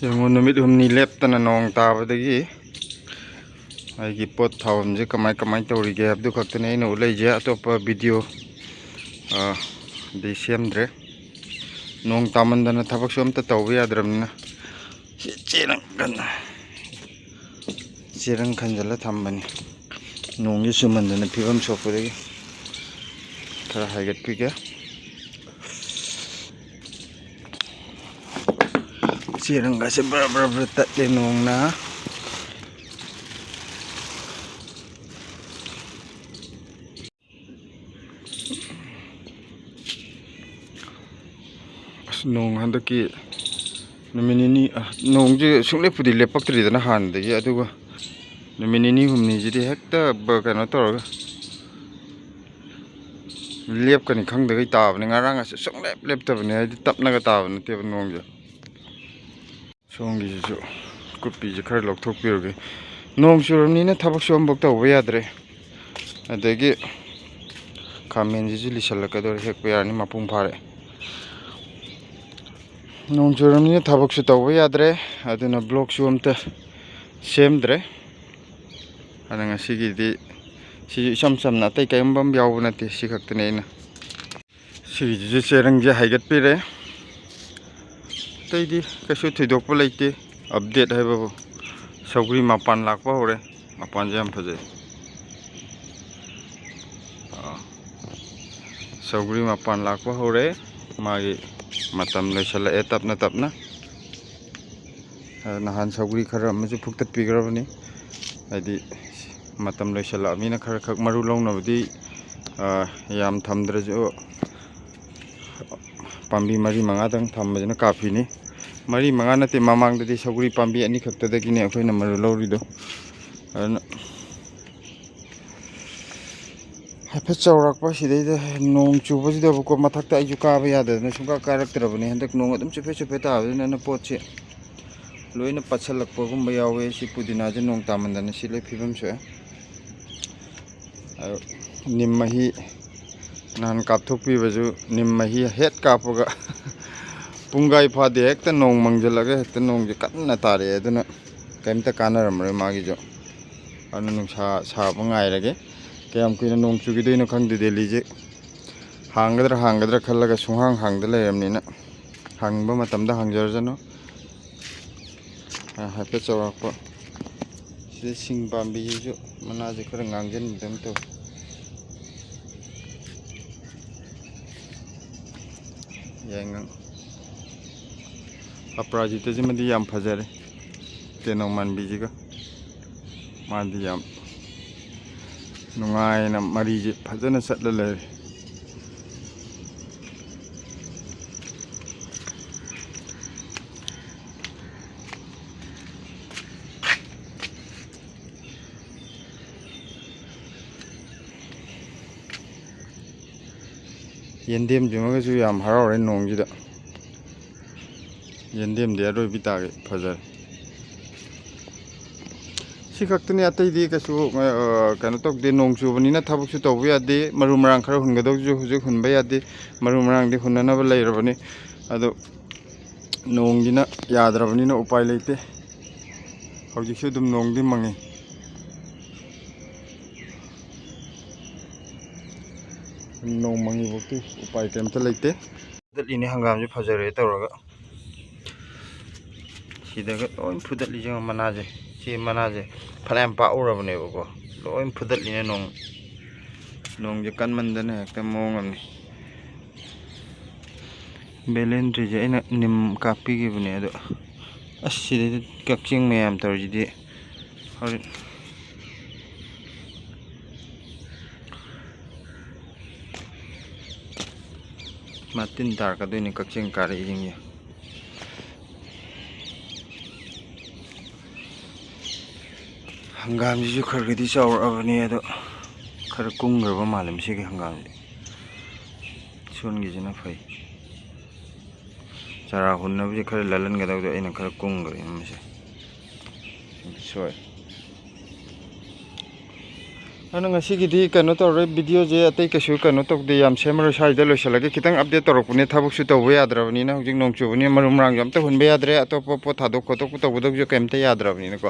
ꯌꯦꯡꯉꯣ ꯅꯨꯃꯤꯠ ꯍꯨꯝꯅꯤ ꯂꯦꯞꯇꯅ ꯅꯣꯡ ꯇꯥꯕꯗꯒꯤ ꯑꯩꯒꯤ ꯄꯣꯠ ꯊꯥꯐꯝꯁꯦ ꯀꯃꯥꯏ ꯇꯧꯔꯤꯒꯦ ꯍꯥꯏꯕꯗꯨ ꯈꯛꯇꯅꯤ ꯑꯩꯅ ꯎꯠꯂꯛꯏꯁꯦ꯫ ꯑꯇꯣꯞꯄ ꯚꯤꯗꯤꯑꯣ ꯗꯤ ꯁꯦꯝꯗ꯭ꯔꯦ꯫ ꯅꯣꯡ ꯇꯥꯃꯟꯗꯅ ꯊꯕꯛꯁꯨ ꯑꯝꯇ ꯇꯧꯕ ꯌꯥꯗ꯭ꯔꯕꯅꯤꯅ ꯆꯦꯔꯪ ꯈꯟꯖꯤꯜꯂ ꯊꯝꯕꯅꯤ꯫ ꯅꯣꯡꯁꯤ ꯆꯨꯃꯟꯗꯅ ꯐꯤꯕꯝ ꯁꯣꯛꯄꯗꯒꯤ ꯈꯔ ꯍꯥꯏꯒꯠꯄꯤꯒꯦ꯫ ꯆꯦꯔꯪꯒꯁꯦ ꯕ꯭ꯔ ꯕ꯭ꯔ ꯕ꯭ꯔ ꯇꯠꯂꯦ ꯅꯣꯡꯅ꯫ ꯅꯣꯡ ꯍꯟꯗꯛꯀꯤ ꯅꯨꯃꯤꯠ ꯅꯤꯅꯤ ꯅꯣꯡꯁꯦ ꯁꯨꯡꯂꯦꯞꯄꯨꯗꯤ ꯂꯦꯞꯄꯛꯇ꯭ꯔꯤꯗꯅ ꯍꯥꯟꯅꯗꯒꯤ, ꯑꯗꯨꯒ ꯅꯨꯃꯤꯠ ꯅꯤꯅꯤ ꯍꯨꯝꯅꯤꯁꯤꯗꯤ ꯍꯦꯛꯇ ꯀꯩꯅꯣ ꯇꯧꯔꯒ ꯂꯦꯞꯀꯅꯤ ꯈꯪꯗꯒꯩ ꯇꯥꯕꯅꯤ꯫ ꯉꯔꯥꯡꯒꯁꯦ ꯁꯨꯡꯂꯦꯞ ꯂꯦꯞꯇꯕꯅꯤ, ꯍꯥꯏꯗꯤ ꯇꯞꯅꯒ ꯇꯥꯕ ꯅꯠꯇꯦꯕ ꯅꯣꯡꯁꯦ꯫ ꯁꯣꯝꯒꯤꯁꯤꯁꯨ ꯀꯨꯞꯄꯤꯁꯦ ꯈꯔ ꯂꯧꯊꯣꯛꯄꯤꯔꯨꯒꯦ꯫ ꯅꯣꯡ ꯆꯨꯔꯕꯅꯤꯅ ꯊꯕꯛꯁꯨ ꯑꯃꯐꯥꯎ ꯇꯧꯕ ꯌꯥꯗ꯭ꯔꯦ꯫ ꯑꯗꯒꯤ ꯈꯥꯃꯦꯟꯁꯤꯁꯨ ꯂꯤꯁꯜꯂꯛꯀꯗꯧꯔꯦ, ꯍꯦꯛꯄ ꯌꯥꯔꯅꯤ, ꯃꯄꯨꯡ ꯐꯥꯔꯦ꯫ ꯅꯣꯡ ꯆꯨꯔꯕꯅꯤꯅ ꯊꯕꯛꯁꯨ ꯇꯧꯕ ꯌꯥꯗ꯭ꯔꯦ, ꯑꯗꯨꯅ ꯕ꯭ꯂꯣꯛꯁꯨ ꯑꯝꯇ ꯁꯦꯝꯗ꯭ꯔꯦ꯫ ꯑꯗꯨꯅ ꯉꯁꯤꯒꯤꯗꯤ ꯁꯤꯁꯨ ꯏꯆꯝ ꯆꯝꯅ, ꯑꯇꯩ ꯀꯔꯤꯒꯨꯝꯕ ꯑꯃ ꯌꯥꯎꯕ ꯅꯠꯇꯦ, ꯁꯤ ꯈꯛꯇꯅꯤ ꯑꯩꯅ ꯁꯤꯒꯤꯁꯤꯁꯨ ꯆꯦꯔꯪꯁꯦ ꯍꯥꯏꯒꯠꯄꯤꯔꯦ꯫ ꯑꯇꯩꯗꯤ ꯀꯩꯁꯨ ꯊꯣꯏꯗꯣꯛꯄ ꯂꯩꯇꯦ꯫ ꯑꯞꯗꯦꯠ ꯍꯥꯏꯕꯕꯨ ꯁꯧꯒ꯭ꯔꯤ ꯃꯄꯥꯟ ꯂꯥꯛꯄ ꯍꯧꯔꯦ꯫ ꯃꯄꯥꯟꯁꯦ ꯌꯥꯝ ꯐꯖꯩ꯫ ꯁꯧꯒ꯭ꯔꯤ ꯃꯄꯥꯟ ꯂꯥꯛꯄ ꯍꯧꯔꯦ꯫ ꯃꯥꯒꯤ ꯃꯇꯝ ꯂꯣꯏꯁꯤꯜꯂꯛꯑꯦ ꯇꯞꯅ ꯇꯞꯅ꯫ ꯅꯍꯥꯟ ꯁꯧꯒ꯭ꯔꯤ ꯈꯔ ꯑꯃꯁꯨ ꯐꯨꯛꯇꯠꯄꯤꯈ꯭ꯔꯕꯅꯤ, ꯍꯥꯏꯗꯤ ꯃꯇꯝ ꯂꯣꯏꯁꯤꯜꯂꯛꯑꯕꯅꯤꯅ ꯈꯔ ꯈꯛ ꯃꯔꯨ ꯂꯧꯅꯕꯗꯤ ꯌꯥꯝ ꯊꯝꯗ꯭ꯔꯁꯨ ꯄꯥꯝꯕꯤ 4-5ꯗꯪ ꯊꯝꯕꯁꯤꯅ ꯀꯥꯐꯤꯅꯤ꯫ 4-5 ꯅꯠꯇꯦ, ꯃꯃꯥꯡꯗꯗꯤ ꯁꯧꯒ꯭ꯔꯤ ꯄꯥꯝꯕꯤ 2 ꯈꯛꯇꯗꯒꯤꯅꯦ ꯑꯩꯈꯣꯏꯅ ꯃꯔꯨ ꯂꯧꯔꯤꯗꯣ꯫ ꯑꯗꯨꯅ ꯍꯥꯏꯐꯦꯠ ꯆꯥꯎꯔꯥꯛꯄ ꯁꯤꯗꯩꯗ ꯅꯣꯡ ꯆꯨꯕꯁꯤꯗꯕꯨꯀꯣ, ꯃꯊꯛꯇ ꯑꯩꯁꯨ ꯀꯥꯕ ꯌꯥꯗꯗꯅ ꯁꯨꯡꯀꯥ ꯀꯥꯔꯛꯇ꯭ꯔꯕꯅꯤ꯫ ꯍꯟꯗꯛ ꯅꯣꯡ ꯑꯗꯨꯝ ꯆꯨꯐꯦꯠ ꯆꯨꯐꯦꯠ ꯇꯥꯕꯅꯤꯅ ꯄꯣꯠꯁꯦ ꯂꯣꯏꯅ ꯄꯠꯁꯜꯂꯛꯄꯒꯨꯝꯕ ꯌꯥꯎꯋꯦ꯫ ꯁꯤ ꯄꯨꯗꯤꯅꯥꯁꯦ ꯅꯣꯡ ꯇꯥꯃꯟꯗꯅ ꯁꯤ ꯂꯣꯏ ꯐꯤꯕꯝ ꯁꯣꯛꯑꯦ꯫ ꯅꯤꯝ ꯃꯍꯤ ꯅꯍꯥꯟ ꯀꯥꯞꯊꯣꯛꯄꯤꯕꯁꯨ, ꯅꯤꯝ ꯃꯍꯤ ꯍꯦꯛ ꯀꯥꯞꯄꯒ ꯄꯨꯡꯈꯥꯏ ꯐꯥꯗꯦ, ꯍꯦꯛꯇ ꯅꯣꯡ ꯃꯪꯁꯤꯜꯂꯒ ꯍꯦꯛꯇ ꯅꯣꯡꯁꯦ ꯀꯟꯅ ꯇꯥꯔꯛꯑꯦ꯫ ꯑꯗꯨꯅ ꯀꯩꯝꯇ ꯀꯥꯟꯅꯔꯝꯃꯔꯣꯏ ꯃꯥꯒꯤꯁꯨ꯫ ꯑꯗꯨꯅ ꯅꯨꯡꯁꯥ ꯁꯥꯕ ꯉꯥꯏꯔꯒꯦ꯫ ꯀꯌꯥꯝ ꯀꯨꯏꯅ ꯅꯣꯡ ꯆꯨꯈꯤꯗꯣꯏꯅꯣ ꯈꯪꯗꯦ꯫ ꯗꯦꯜꯂꯤꯁꯦ ꯍꯥꯡꯒꯗ꯭ꯔꯥ ꯈꯜꯂꯒ ꯁꯨꯡꯍꯥꯡ ꯍꯥꯡꯗ ꯂꯩꯔꯕꯅꯤꯅ ꯍꯥꯡꯕ ꯃꯇꯝꯗ ꯍꯥꯡꯖꯔꯖꯅꯨ꯫ ꯍꯥꯏꯐꯦꯠ ꯆꯥꯎꯔꯥꯛꯄ ꯁꯤꯗ ꯁꯤꯡ ꯄꯥꯝꯕꯤꯁꯤꯁꯨ ꯃꯅꯥꯁꯦ ꯈꯔ ꯉꯥꯡꯁꯤꯟꯕꯗꯧ ꯇꯧꯏ꯫ ꯌꯥꯏꯉꯪ ꯑꯄꯔꯥꯖꯤꯇꯥꯁꯤꯃꯗꯤ ꯌꯥꯝ ꯐꯖꯔꯦ꯫ ꯇꯦꯅꯧ ꯃꯥꯟꯕꯤꯁꯤꯒ ꯃꯥꯗꯤ ꯌꯥꯝ ꯅꯨꯡꯉꯥꯏꯅ ꯃꯔꯤꯁꯦ ꯐꯖꯅ ꯆꯠꯂ ꯂꯩꯔꯦ꯫ ꯌꯦꯟꯗꯦꯝꯁꯤꯃꯒꯁꯨ ꯌꯥꯝ ꯍꯔꯥꯎꯔꯦ ꯅꯣꯡꯁꯤꯗ꯫ ꯌꯦꯟꯗꯦꯝꯗꯤ ꯑꯔꯣꯏꯕꯤ ꯇꯥꯒꯦ ꯐꯖꯔꯦ꯫ ꯁꯤ ꯈꯛꯇꯅꯤ, ꯑꯇꯩꯗꯤ ꯀꯩꯁꯨ ꯀꯩꯅꯣ ꯇꯧꯗꯦ꯫ ꯅꯣꯡ ꯆꯨꯕꯅꯤꯅ ꯊꯕꯛꯁꯨ ꯇꯧꯕ ꯌꯥꯗꯦ꯫ ꯃꯔꯨ ꯃꯔꯥꯡ ꯈꯔ ꯍꯨꯟꯒꯗꯧꯁꯨ ꯍꯧꯖꯤꯛ ꯍꯨꯟꯕ ꯌꯥꯗꯦ꯫ ꯃꯔꯨ ꯃꯔꯥꯡꯗꯤ ꯍꯨꯟꯅꯅꯕ ꯂꯩꯔꯕꯅꯤ, ꯑꯗꯣ ꯅꯣꯡꯁꯤꯅ ꯌꯥꯗ꯭ꯔꯕꯅꯤꯅ ꯎꯄꯥꯏ ꯂꯩꯇꯦ꯫ ꯍꯧꯖꯤꯛꯁꯨ ꯑꯗꯨꯝ ꯅꯣꯡꯗꯤ ꯃꯪꯉꯤ꯫ ꯅꯣꯡ ꯃꯪꯉꯤꯐꯥꯎꯗꯤ ꯎꯄꯥꯏ ꯀꯩꯝꯇ ꯂꯩꯇꯦ꯫ ꯐꯨꯗꯠꯂꯤꯅꯦ ꯍꯪꯒꯥꯝꯁꯦ ꯐꯖꯔꯦ ꯇꯧꯔꯒ, ꯁꯤꯗꯒ ꯂꯣꯏ ꯐꯨꯗꯠꯂꯤꯁꯦ ꯃꯅꯥꯁꯦ꯫ ꯁꯤ ꯃꯅꯥꯁꯦ ꯐꯅꯌꯥꯝ ꯄꯥꯛꯎꯔꯕꯅꯦꯕꯀꯣ, ꯂꯣꯏ ꯐꯨꯗꯠꯂꯤꯅꯦ ꯅꯣꯡꯁꯦ ꯀꯟꯃꯟꯗꯅ ꯍꯦꯛꯇ ꯃꯑꯣꯡ ꯑꯃꯅꯤ꯫ ꯕꯦꯂꯦꯟꯗ꯭ꯔꯤꯁꯦ ꯑꯩꯅ ꯅꯤꯝ ꯀꯥꯞꯄꯤꯈꯤꯕꯅꯦ, ꯑꯗꯣ ꯑꯁ ꯁꯤꯗꯩꯗ ꯀꯛꯆꯤꯡ ꯃꯌꯥꯝ ꯇꯧꯔꯤꯁꯤꯗꯤ ꯍꯧꯖꯤꯛ ꯇꯤꯟ ꯇꯥꯔꯛꯀꯗꯣꯏꯅꯤ ꯀꯛꯆꯤꯡ ꯀꯥꯔꯛꯏꯁꯤꯡꯁꯦ꯫ ꯍꯪꯒꯥꯝꯁꯤꯁꯨ ꯈꯔ ꯈꯔꯗꯤ ꯆꯥꯎꯔꯛꯑꯕꯅꯤ, ꯑꯗꯣ ꯈꯔ ꯀꯨꯡꯈ꯭ꯔꯕ ꯃꯥꯜꯂꯦ ꯃꯁꯤꯒꯤ ꯍꯪꯒꯥꯝꯁꯦ꯫ ꯁꯣꯟꯒꯤꯁꯤꯅ ꯐꯩ꯫ ꯆꯥꯔꯥ ꯍꯨꯟꯅꯕꯁꯦ ꯈꯔ ꯂꯜꯍꯟꯒꯗꯕꯗꯣ ꯑꯩꯅ ꯈꯔ ꯀꯨꯡꯈ꯭ꯔꯦ ꯃꯁꯦ, ꯁꯣꯏ꯫ ꯑꯗꯨꯅ ꯉꯁꯤꯒꯤꯗꯤ ꯀꯩꯅꯣ ꯇꯧꯔꯦ ꯚꯤꯗꯤꯑꯣꯁꯦ ꯑꯇꯩ ꯀꯩꯁꯨ ꯀꯩꯅꯣ ꯇꯧꯗꯦ ꯌꯥꯝ ꯁꯦꯝꯃꯔꯣꯏ ꯁ꯭ꯋꯥꯏꯗ ꯂꯣꯏꯁꯤꯜꯂꯒꯦ ꯈꯤꯇꯪ ꯑꯞꯗꯦꯠ ꯇꯧꯔꯛꯄꯅꯦ ꯊꯕꯛꯁꯨ ꯇꯧꯕ ꯌꯥꯗ꯭ꯔꯕꯅꯤꯅ ꯍꯧꯖꯤꯛ ꯅꯣꯡ ꯆꯨꯕꯅꯤꯅ ꯃꯔꯨ ꯃꯔꯥꯡꯁꯨ ꯑꯝꯇ ꯍꯨꯟꯕ ꯌꯥꯗ꯭ꯔꯦ ꯑꯇꯣꯞꯄ ꯄꯣꯠ ꯊꯥꯗꯣꯛ ꯈꯣꯠꯇꯣꯛꯄ ꯇꯧꯒꯗꯕꯁꯨ ꯀꯩꯝꯇ ꯌꯥꯗ꯭ꯔꯕꯅꯤꯅꯀꯣ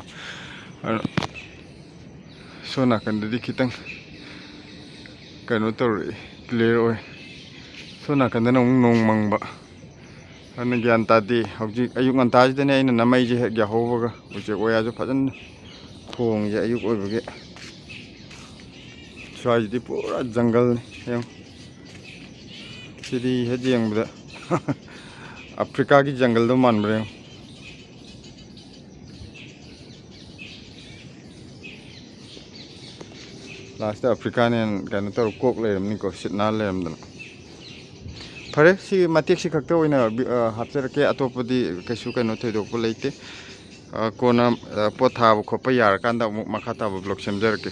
ꯁꯣꯝ ꯅꯥꯀꯟꯗꯗꯤ ꯈꯤꯇꯪ ꯀꯩꯅꯣ ꯇꯧꯔꯛꯏ ꯀ꯭ꯂꯤꯌꯥꯔ ꯑꯣꯏ ꯁꯣꯝ ꯅꯥꯀꯟꯗꯅ ꯑꯃꯨꯛ ꯅꯣꯡ ꯃꯪꯕ ꯑꯗꯨꯅ ꯒ꯭ꯌꯥꯟ ꯇꯥꯗꯦ ꯍꯧꯖꯤꯛ ꯑꯌꯨꯛ ꯉꯟꯇꯥꯁꯤꯗꯅꯦ ꯑꯩꯅ ꯅꯥꯃꯩꯁꯦ ꯍꯦꯛ ꯌꯥꯍꯧꯕꯒ ꯎꯆꯦꯛ ꯋꯥꯌꯥꯁꯨ ꯐꯖꯅ ꯈꯣꯡꯁꯦ ꯑꯌꯨꯛ ꯑꯣꯏꯕꯒꯤ ꯁ꯭ꯋꯥꯏꯁꯤꯗꯤ ꯄꯨꯔꯥ ꯖꯪꯒꯜꯅꯤ ꯌꯦꯡꯉꯨ ꯁꯤꯗꯤ ꯍꯦꯛ ꯌꯦꯡꯕꯗ ꯑꯐ꯭ꯔꯤꯀꯥꯒꯤ ꯖꯪꯒꯜꯗꯣ ꯃꯥꯟꯕ꯭ꯔꯥ ꯌꯦꯡꯉꯨ ꯂꯥꯁꯇ ꯑꯐ꯭ꯔꯤꯀꯥꯅꯦꯅ ꯀꯩꯅꯣ ꯇꯧꯔ ꯀꯣꯛ ꯂꯩꯔꯝꯅꯤꯀꯣ ꯁꯤꯠ ꯅꯥꯟ ꯂꯩꯔꯝꯗꯅ ꯐꯔꯦ ꯁꯤ ꯃꯇꯦꯛꯁꯤ ꯈꯛꯇ ꯑꯣꯏꯅ ꯍꯥꯞꯆꯔꯛꯀꯦ ꯑꯇꯣꯞꯄꯗꯤ ꯀꯩꯁꯨ ꯀꯩꯅꯣ ꯊꯣꯏꯗꯣꯛꯄ ꯂꯩꯇꯦ ꯀꯣꯟꯅ ꯄꯣꯠ ꯊꯥꯕ ꯈꯣꯠꯄ ꯌꯥꯔꯀꯥꯟꯗ ꯑꯃꯨꯛ ꯃꯈꯥ ꯇꯥꯕ ꯕ꯭ꯂꯣꯛ ꯁꯦꯝꯖꯔꯛꯀꯦ